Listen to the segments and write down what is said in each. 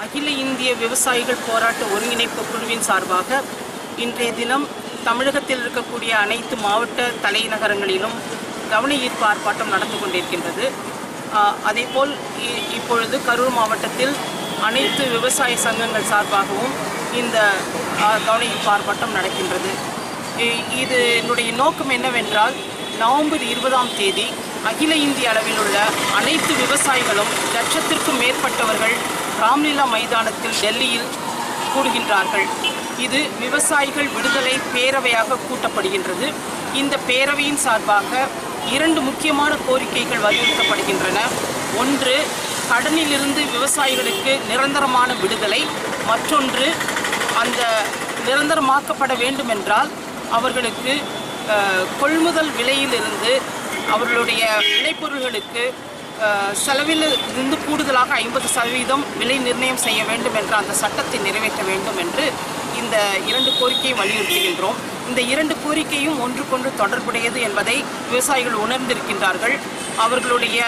அகில இந்திய விவசாயிகள் போராட்ட ஒருங்கிணைப்பு குழுவின் சார்பாக இன்றைய தினம் தமிழகத்தில் இருக்கக்கூடிய அனைத்து மாவட்ட தலைநகரங்களிலும் கவன ஈர்ப்பு ஆர்ப்பாட்டம் நடந்து கொண்டிருக்கின்றது. அதேபோல் இப்பொழுது கரூர் மாவட்டத்தில் அனைத்து விவசாய சங்கங்கள் சார்பாகவும் இந்த கவன ஈர்ப்பு ஆர்ப்பாட்டம் நடக்கின்றது. இதனுடைய நோக்கம் என்னவென்றால், நவம்பர் 20ஆம் தேதி அகில இந்திய அளவில் உள்ள அனைத்து விவசாயிகளும் லட்சத்திற்கும் மேற்பட்டவர்கள் ராம்லீலா மைதானத்தில் டெல்லியில் கூடுகின்றார்கள். இது விவசாயிகள் விடுதலை பேரவையாக கூட்டப்படுகின்றது. இந்த பேரவையின் சார்பாக 2 முக்கியமான கோரிக்கைகள் வலியுறுத்தப்படுகின்றன. ஒன்று, கடனிலிருந்து விவசாயிகளுக்கு நிரந்தரமான விடுதலை. மற்றொன்று, அந்த நிரந்தரமாக்கப்பட வேண்டுமென்றால் அவர்களுக்கு கொள்முதல் விலையிலிருந்து அவர்களுடைய விளைபொருள்களுக்கு செலவில் இருந்து கூடுதலாக 50% விலை நிர்ணயம் செய்ய வேண்டும் என்ற அந்த சட்டத்தை நிறைவேற்ற வேண்டும் என்று இந்த 2 கோரிக்கையை வலியுறுத்துகின்றோம். இந்த 2 கோரிக்கையும் ஒன்றுக்கொன்று தொடர்புடையது என்பதை விவசாயிகள் உணர்ந்திருக்கின்றார்கள். அவர்களுடைய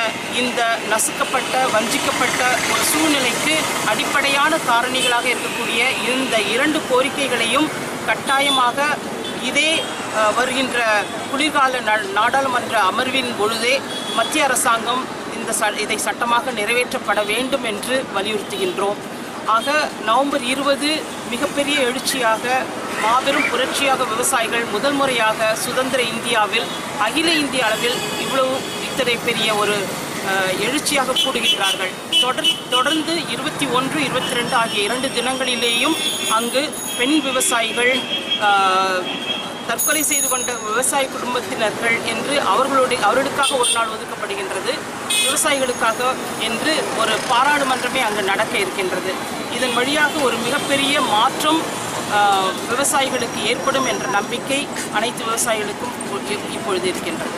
இந்த நசுக்கப்பட்ட, வஞ்சிக்கப்பட்ட ஒரு சூழ்நிலைக்கு அடிப்படையான காரணிகளாக இருக்கக்கூடிய இந்த 2 கோரிக்கைகளையும் கட்டாயமாக இதே வருகின்ற குளிர்கால நாடாளுமன்ற அமர்வின் பொழுதே மத்திய அரசாங்கம் இதை சட்டமாக நிறைவேற்றப்பட வேண்டும் என்று வலியுறுத்துகின்றோம். ஆக நவம்பர் 20 மிகப்பெரிய எழுச்சியாக, மாபெரும் புரட்சியாக விவசாயிகள் முதல் முறையாக சுதந்திர இந்தியாவில் அகில இந்திய அளவில் இத்தனை பெரிய ஒரு எழுச்சியாக கூடுகின்றார்கள். தொடர்ந்து 21, 22 ஆகிய 2 தினங்களிலேயும் அங்கு பெண் விவசாயிகள், தற்கொலை செய்து கொண்ட விவசாய குடும்பத்தினர்கள் என்று அவர்களுக்காக ஒரு நாள் ஒதுக்கப்படுகின்றது. விவசாயிகளுக்காக என்று ஒரு பாராளுமன்றமே அங்கு நடக்க இருக்கின்றது. இதன் வழியாக ஒரு மிகப்பெரிய மாற்றம் விவசாயிகளுக்கு ஏற்படும் என்ற நம்பிக்கை அனைத்து விவசாயிகளுக்கும் இப்பொழுது இருக்கின்றது.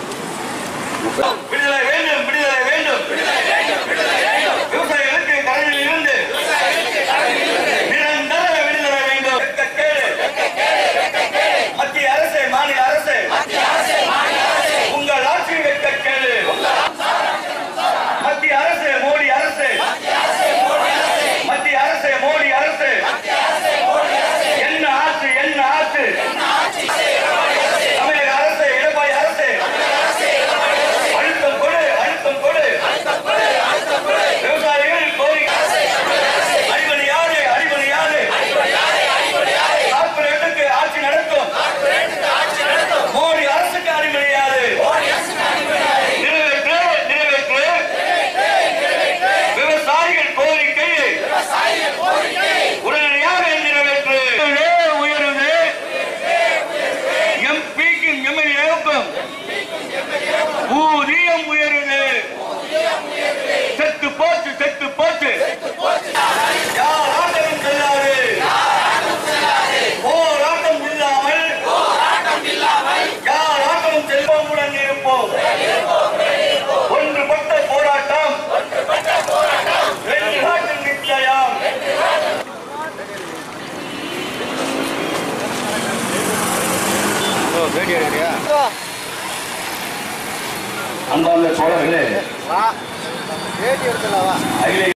அன்பார்ந்த தோழர்களே,